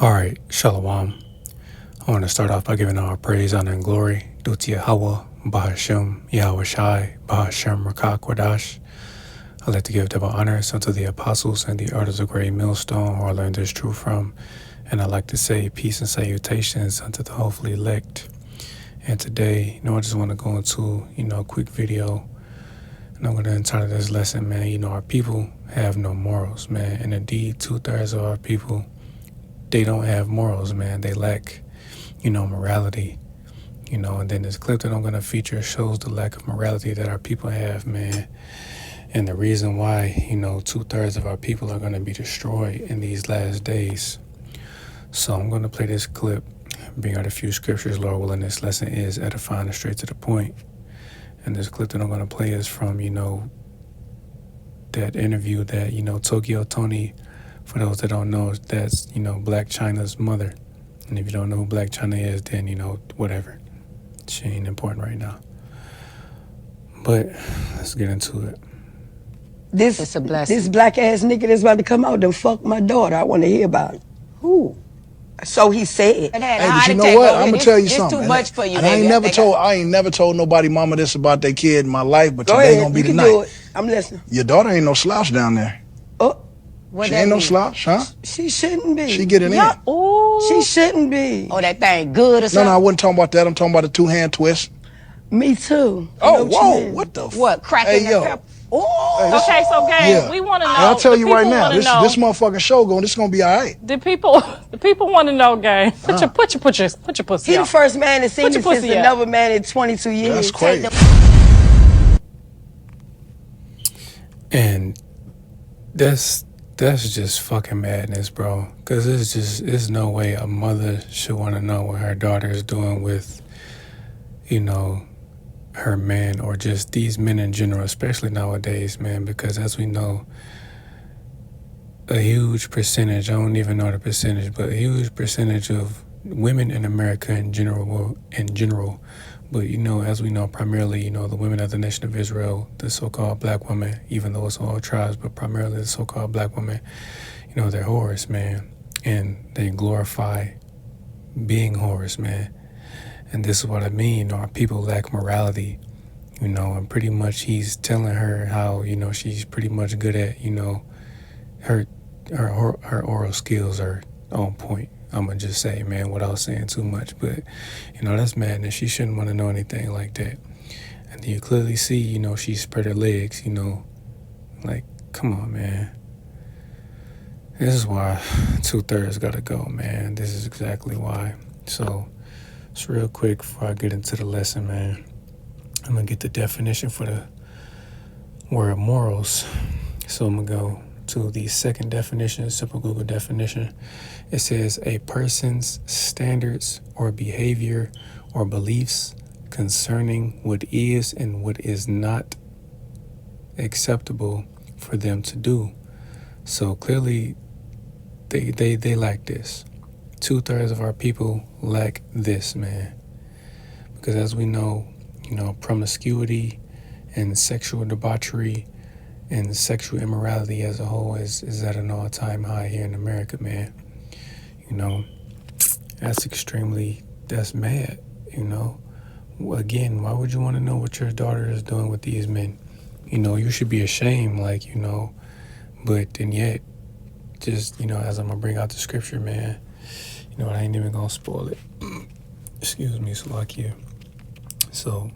All right, Shalom. I want to start off by giving all praise, honor, and glory due to Yahweh, Bahashem, Yahweh Shai, Bahashem, Rakak, Wadash. I'd like to give double honors unto the apostles and the elders of Great Millstone who I learned this truth from. And I'd like to say peace and salutations unto the hopefully elect. And today, I just want to go into, a quick video. And I'm going to entitle this lesson, man, our people have no morals, man. And indeed, 2/3 of our people, they don't have morals, man. They lack, morality. And then this clip that I'm going to feature shows the lack of morality that our people have, man. And the reason why, 2/3 of our people are going to be destroyed in these last days. So I'm going to play this clip, bring out a few scriptures, Lord willing. This lesson is edifying and straight to the point. And this clip that I'm going to play is from, that interview that, Tokyo Tony, for those that don't know, that's, Black China's mother. And if you don't know who Black China is, then, whatever. She ain't important right now. But let's get into it. It's a blessing. This black ass nigga that's about to come out and fuck my daughter. I want to hear about it. Who? So he said. Hey, but you know what? I'm gonna tell you something. It's too much for you, and I ain't never told nobody mama this about their kid in my life, but today gonna be the night. Do it. I'm listening. Your daughter ain't no slouch down there. Oh, she ain't no slouch, huh? She shouldn't be. She getting in. Ooh. She shouldn't be. Oh, that thing good or something? No, I wasn't talking about that. I'm talking about the two-hand twist. Me too. Oh, whoa! What the? What? Cracking the pepper? Oh. Okay, so gang, we want to know. I'll tell you right now, this motherfucking show this gonna be all right. The people want to know, gang. Put your pussy He out. the first man that seen it since another man in 22 years. That's crazy. And that's just fucking madness, bro. Because it's no way a mother should want to know what her daughter is doing with, her man, or just these men in general, especially nowadays, man. Because as we know, a huge percentage, I don't even know the percentage, but a huge percentage of women in America in general, but as we know, primarily, the women of the nation of Israel, the so-called black women, even though it's all tribes, but primarily the so-called black women, they're whores, man. And they glorify being whores, man. And this is what I mean, our people lack morality, and pretty much he's telling her how, she's pretty much good at, her oral skills are on point. I'm going to just say, man, without saying too much. But, that's madness. She shouldn't want to know anything like that. And you clearly see, she spread her legs, like, come on, man. This is why 2/3 got to go, man. This is exactly why. So, just real quick before I get into the lesson, man, I'm going to get the definition for the word morals. So I'm going to go to the second definition, simple Google definition. It says a person's standards or behavior or beliefs concerning what is and what is not acceptable for them to do. So clearly they lack this. 2/3 of our people lack this, man. Because as we know, promiscuity and sexual debauchery and sexual immorality as a whole is at an all-time high here in America, man. That's mad, Again, why would you want to know what your daughter is doing with these men? You should be ashamed, but then yet, just, as I'm going to bring out the scripture, man, I ain't even going to spoil it. Excuse me, Salakia. So,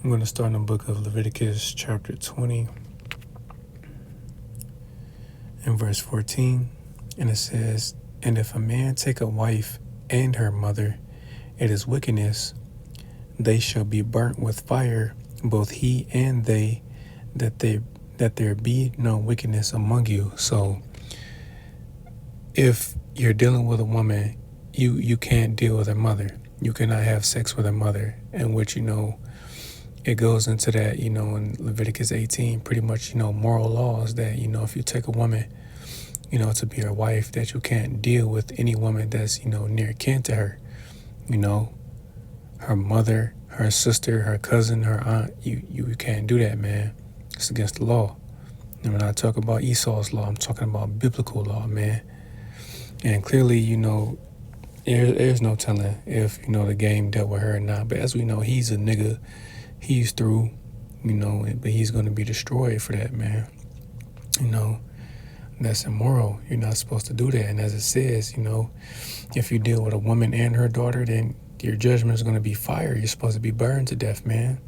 I'm going to start in the book of Leviticus chapter 20 and verse 14. And it says, and if a man take a wife and her mother, it is wickedness. They shall be burnt with fire, both he and they, that there be no wickedness among you. So, if you're dealing with a woman, you can't deal with her mother. You cannot have sex with her mother, and which, it goes into that, in Leviticus 18, pretty much, moral laws that, if you take a woman, to be her wife, that you can't deal with any woman that's, near kin to her, her mother, her sister, her cousin, her aunt. You can't do that, man. It's against the law. And when I talk about Esau's law, I'm talking about biblical law, man. And clearly, there's no telling if, the game dealt with her or not. But as we know, he's a nigga. He's through, but he's going to be destroyed for that, man. That's immoral. You're not supposed to do that. And as it says, if you deal with a woman and her daughter, then your judgment is going to be fire. You're supposed to be burned to death, man.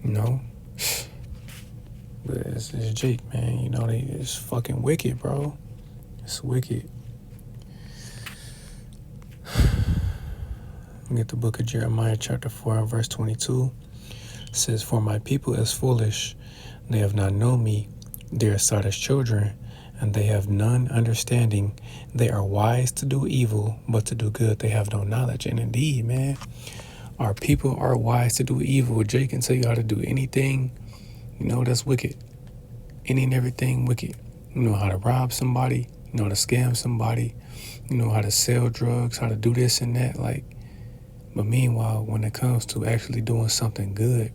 But it's Jake, man. It's fucking wicked, bro. It's wicked. Get the book of Jeremiah chapter 4 verse 22. It says, "For my people is foolish. They have not known me. They are sought as children, and they have none understanding. They are wise to do evil, but to do good they have no knowledge." And indeed, man, our people are wise to do evil. Jake can tell you how to do anything, that's wicked. Any and everything wicked. You know how to rob somebody, you know how to scam somebody, you know how to sell drugs, how to do this and that. But meanwhile, when it comes to actually doing something good,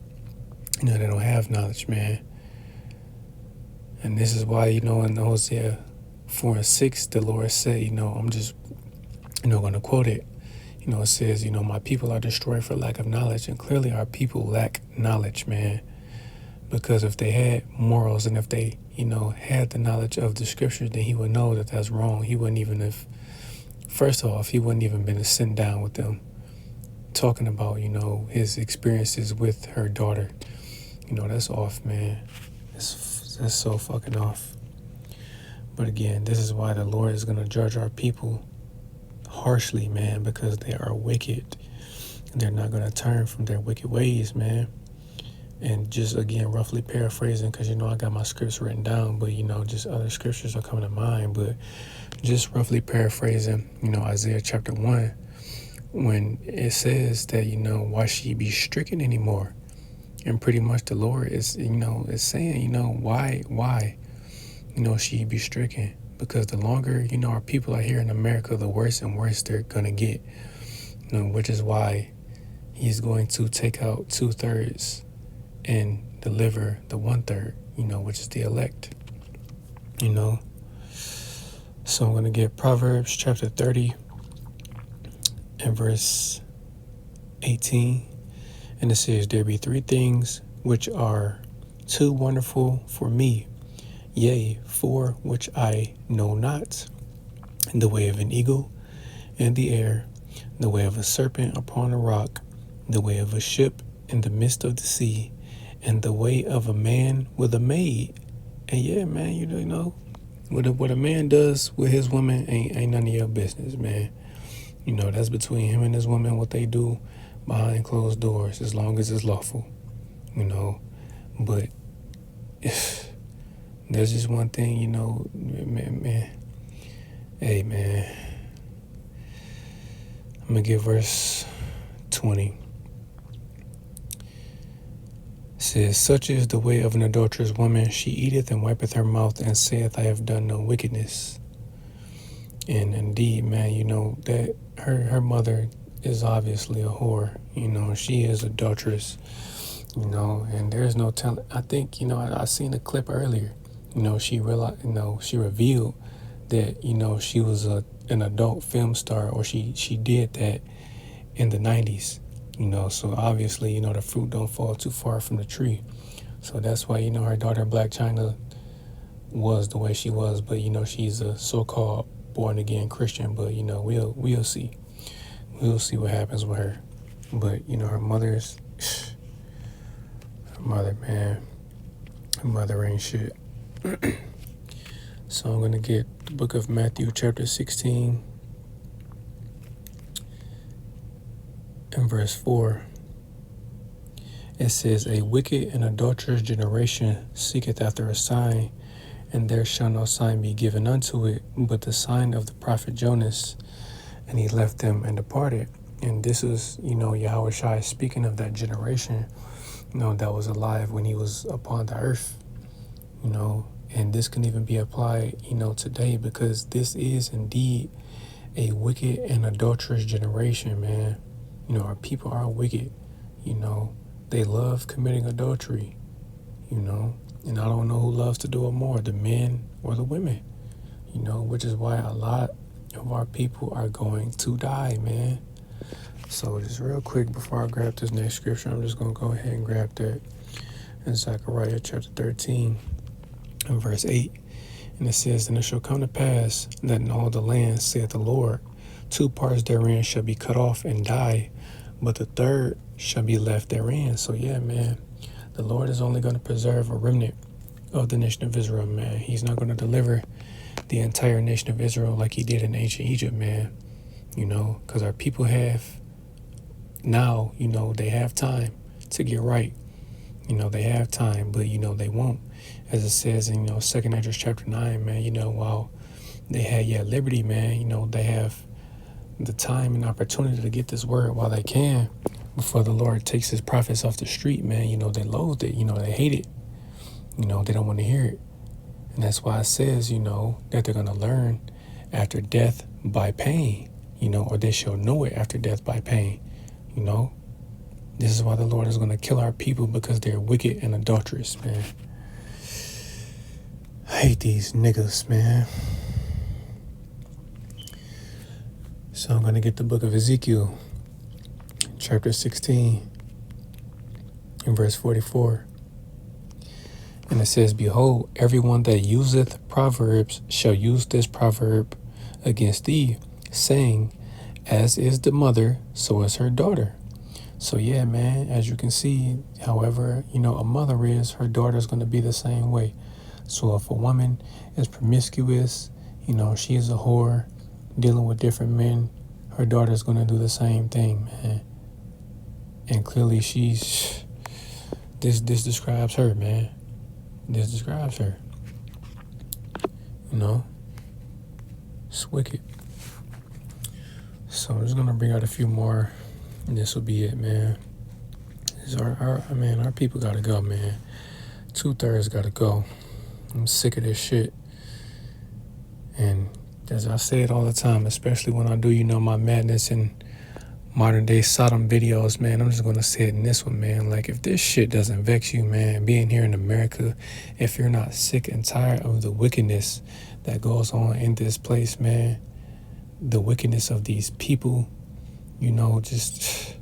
they don't have knowledge, man. And this is why, in Hosea 4:6, the Lord said, I'm just, going to quote it. It says, my people are destroyed for lack of knowledge. And clearly our people lack knowledge, man. Because if they had morals and if they, had the knowledge of the scriptures, then he would know that that's wrong. He wouldn't even have, first off, he wouldn't even been sitting down with them talking about, his experiences with her daughter. That's off, man. That's so fucking off. But again, this is why the Lord is going to judge our people harshly, man, because they are wicked. And they're not going to turn from their wicked ways, man. And just, again, roughly paraphrasing, because, I got my scripts written down, but, just other scriptures are coming to mind. But just roughly paraphrasing, Isaiah chapter 1, when it says that, why she be stricken anymore? And pretty much the Lord is, is saying, why, she be stricken? Because the longer, our people are here in America, the worse and worse they're going to get, which is why he's going to take out 2/3 and deliver the 1/3, which is the elect, So I'm going to get Proverbs chapter 30 and verse 18. And it says, "There be 3 things which are too wonderful for me, yea, 4 which I know not, the way of an eagle in the air, the way of a serpent upon a rock, the way of a ship in the midst of the sea, and the way of a man with a maid." And yeah, man, what a man does with his woman ain't none of your business, man. That's between him and his woman, what they do behind closed doors, as long as it's lawful, But if there's just one thing, man. Hey, man. I'm going to get verse 20. It says, "Such is the way of an adulterous woman. She eateth and wipeth her mouth and saith, I have done no wickedness." And indeed, man, that her mother is obviously a whore. She is adulterous, and there's no telling. I think, I seen a clip earlier. She realized, she revealed that, she was an adult film star, or she did that in the 90s. So obviously, the fruit don't fall too far from the tree. So that's why, her daughter Blac Chyna was the way she was. But, she's a so-called born-again Christian. But, we'll see. We'll see what happens with her. But, her mother, man, her mother ain't shit. So I'm going to get the book of Matthew chapter 16 and verse 4. It says, "A wicked and adulterous generation seeketh after a sign, and there shall no sign be given unto it, but the sign of the prophet Jonas. And he left them and departed." And this is, Yahweh Shai speaking of that generation, that was alive when he was upon the earth, and this can even be applied, today, because this is indeed a wicked and adulterous generation, man. Our people are wicked, they love committing adultery, and I don't know who loves to do it more, the men or the women. You know, which is why a lot of our people are going to die, man. So just real quick before I grab this next scripture, I'm just going to go ahead and grab that in Zechariah chapter 13 and verse 8. And it says, "And it shall come to pass that in all the land, saith the Lord, 2 parts therein shall be cut off and die, but the third shall be left therein." So yeah, man, the Lord is only going to preserve a remnant of the nation of Israel, man. He's not going to deliver the entire nation of Israel like he did in ancient Egypt, man. You know, because our people have now, you know, they have time to get right. You know, they have time, but, you know, they won't. As it says in, you know, 2 Esdras chapter 9, man, you know, while they had yet liberty, man, you know, they have the time and opportunity to get this word while they can before the Lord takes his prophets off the street, man. You know, they loathe it. You know, they hate it. You know, they don't want to hear it. And that's why it says, you know, that they're going to learn after death by pain, you know, or they shall know it after death by pain, you know. This is why the Lord is going to kill our people, because they're wicked and adulterous, man. I hate these niggas, man. So I'm going to get the book of Ezekiel, chapter 16, and verse 44. And it says, "Behold, everyone that useth proverbs shall use this proverb against thee, saying, as is the mother, so is her daughter." So yeah, man, as you can see, however, you know, a mother is, her daughter is going to be the same way. So if a woman is promiscuous, you know, she is a whore, dealing with different men, her daughter is going to do the same thing, man. And clearly this describes her, man. This describes her. You know? It's wicked. So I'm just gonna bring out a few more, and this will be it, man. Our people gotta go, man. 2/3 gotta go. I'm sick of this shit. And as I say it all the time, especially when I do, you know, my madness and modern day Sodom videos, man, I'm just gonna say it in this one, man. Like, if this shit doesn't vex you, man, being here in America, if you're not sick and tired of the wickedness that goes on in this place, man, the wickedness of these people, you know, just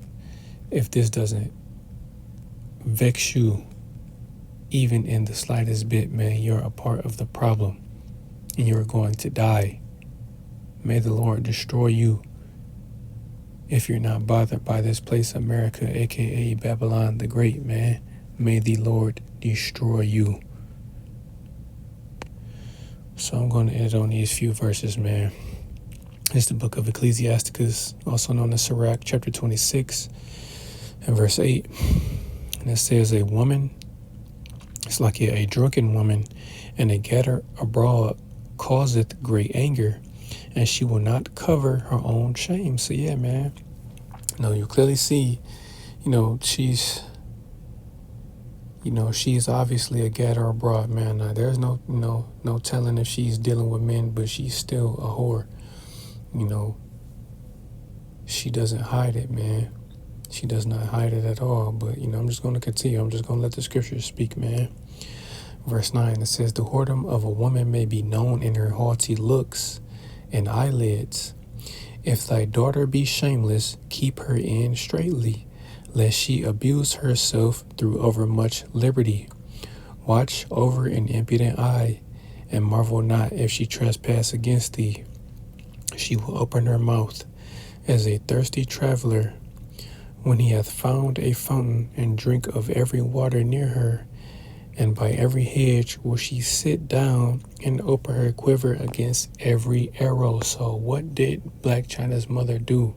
if this doesn't vex you even in the slightest bit, man, you're a part of the problem and you're going to die. May the Lord destroy you if you're not bothered by this place, America, aka Babylon the Great, man. May the Lord destroy you. So I'm going to end on these few verses, man. It's the book of Ecclesiasticus, also known as Sirach, chapter 26 and verse 8. And it says, "A woman, it's like a drunken woman, and a getter abroad causeth great anger, and she will not cover her own shame." So yeah, man, you know, you clearly see, you know, she's obviously a getter abroad, man. Now, there's no telling if she's dealing with men, but she's still a whore. You know, she doesn't hide it, man. She does not hide it at all. But, you know, I'm just going to continue. I'm just going to let the scriptures speak, man. Verse 9, it says, "The whoredom of a woman may be known in her haughty looks and eyelids. If thy daughter be shameless, keep her in straitly, lest she abuse herself through overmuch liberty. Watch over an impudent eye, and marvel not if she trespass against thee. She will open her mouth as a thirsty traveler, when he hath found a fountain, and drink of every water near her. And by every hedge will she sit down, and open her quiver against every arrow." So what did Blac Chyna's mother do?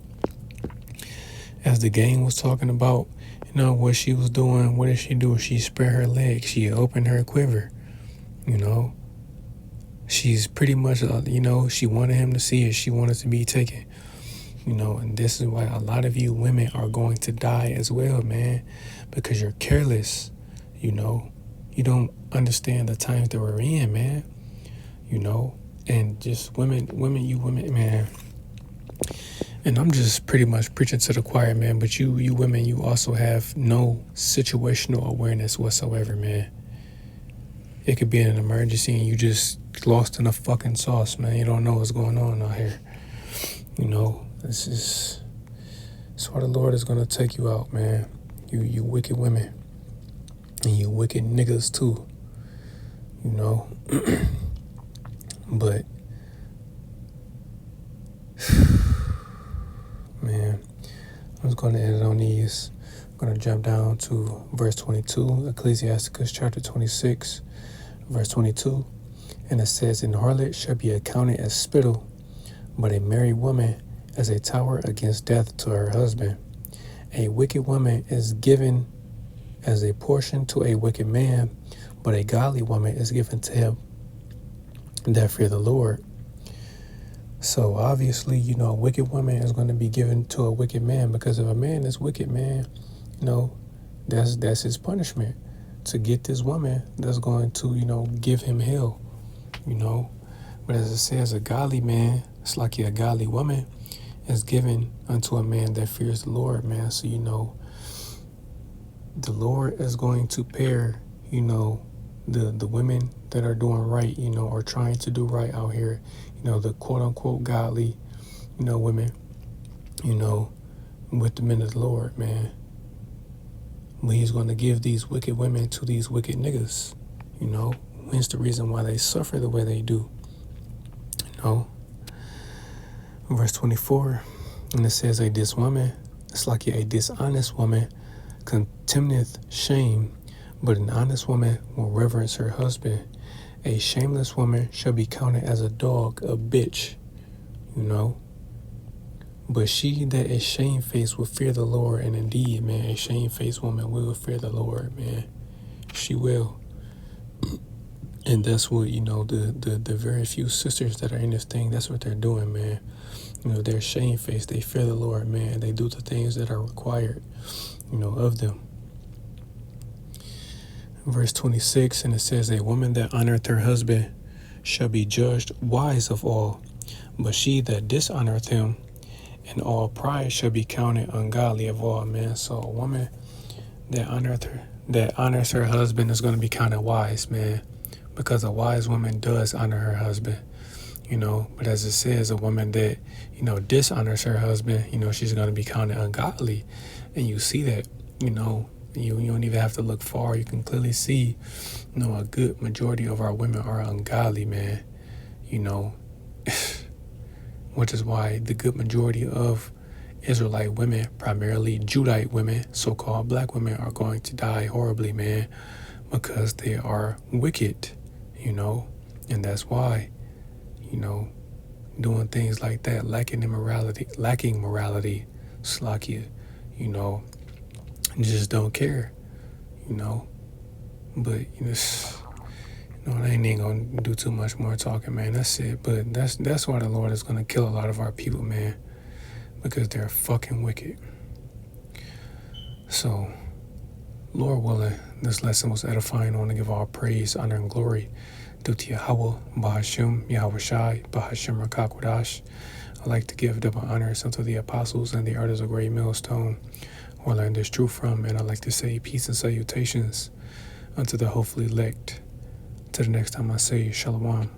As the gang was talking about, you know, what she was doing, what did she do? She spread her legs. She opened her quiver, you know. She's pretty much, you know, she wanted him to see it. She wanted to be taken, you know, and this is why a lot of you women are going to die as well, man, because you're careless, you know. You don't understand the times that we're in, man, you know, and just women, man. And I'm just pretty much preaching to the choir, man, but you women, you also have no situational awareness whatsoever, man. It could be an emergency and you just lost in the fucking sauce, man. You don't know what's going on out here. You know, it's why the Lord is gonna take you out, man. You wicked women. And you wicked niggas too. You know? But man, I'm just gonna end it on these. I'm gonna jump down to verse 22, Ecclesiasticus chapter 26, verse 22. And it says, "An harlot shall be accounted as spittle, but a married woman as a tower against death to her husband. A wicked woman is given as a portion to a wicked man, but a godly woman is given to him that fear the Lord." So obviously, you know, a wicked woman is going to be given to a wicked man, because if a man is wicked, man, you know, that's his punishment, to get this woman that's going to, you know, give him hell, you know. But as it says, a godly man, it's like a godly woman, is given unto a man that fears the Lord, man. So, you know, the Lord is going to pair, you know, the women that are doing right, you know, or trying to do right out here, you know, the quote unquote godly, you know, women, you know, with the men of the Lord, man. But he's going to give these wicked women to these wicked niggas, you know. Hence the reason why they suffer the way they do, you know. Verse 24, and it says, "This woman, it's like a dishonest woman, contemneth shame, but an honest woman will reverence her husband. A shameless woman shall be counted as a dog, a bitch," you know. "But she that is shamefaced will fear the Lord." And indeed, man, a shamefaced woman will fear the Lord, man. She will. And that's what, you know, the very few sisters that are in this thing, that's what they're doing, man. You know, they're shamefaced. They fear the Lord, man. They do the things that are required, you know, of them. Verse 26, and it says, "A woman that honoreth her husband shall be judged wise of all, but she that dishonoreth him in all pride shall be counted ungodly of all," man. So a woman that honors her husband is going to be counted wise, man, because a wise woman does honor her husband, you know. But as it says, a woman that, you know, dishonors her husband, you know, she's going to be counted ungodly. And you see that, you know, you don't even have to look far. You can clearly see, you know, a good majority of our women are ungodly, man, you know. Which is why the good majority of Israelite women, primarily Judite women, so-called black women, are going to die horribly, man, because they are wicked, you know. And that's why, you know, doing things like that, lacking morality, slakia, you know, just don't care, you know. But, you know, I ain't gonna do too much more talking, man. That's it. But that's why the Lord is gonna kill a lot of our people, man, because they're fucking wicked. So, Lord willing, this lesson was edifying. I want to give all praise, honor, and glory due to Yahweh, Bahashim, Yahweh Shai, Bahashim Rakakwadash. I like to give double honors unto the apostles and the elders of Great Millstone, who I learned this truth from. And I like to say peace and salutations unto the hopefully elect. Till the next time I say Shalom.